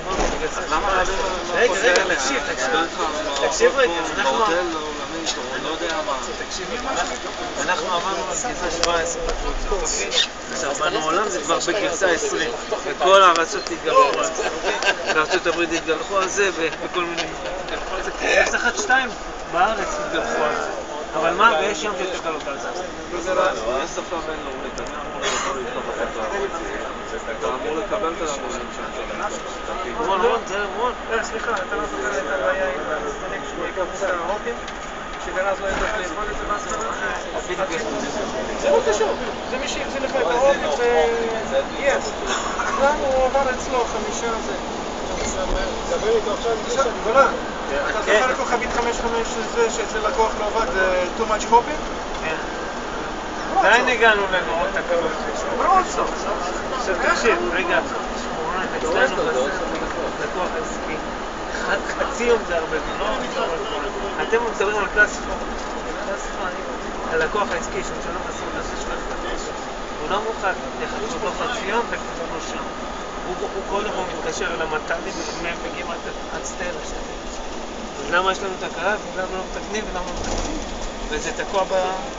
אז למה להעביר רגע, תקשיב רגע, אנחנו עברנו בגרסה 17 עכשיו בעולם זה כבר בגרסה 20 וכל הארצות התגלחו על זה, בארצות הברית התגלחו על זה ובכל מיני התגלחו על זה, יש לך 2 בארץ התגלחו על זה, אבל מה? ויש יום שתגלות על זה. יש שפה בינלאומית, אתה אמור לקבל את המורים שם. רון, זה רון. סליחה, אתה לא זוכר את הבעיה עם המסתנים שכבוש האירופים? שגרז לא ידע לאכול את זה בהסכמה? זה לא קשור, זה מי שהחזיר לך את האירופים זה יס. גם הוא עבר אצלו 5 זה. דבר איתו עכשיו עם זה גדולה. אתה זוכר כוכבית 55 זה שאצל לקוח לא עבד too much hopping? כן. עדיין הגענו לנורות תקלות. מאוד סוף. עכשיו תקשיב, רגע, אצלנו לקוח עסקי. חצי יום זה הרבה, לא אתם מדברים על קלאסיפון, הלקוח העסקי שמשלם בסוף של החדש, הוא לא מוכן לחצות לו חצי יום וכתוב לו שם. הוא כל יום מתקשר למטלים ומהם מגיעים עד סטייל השתיים. אז למה יש לנו תקלה ולמה לא מתקנים ולמה לא מתקנים? וזה תקוע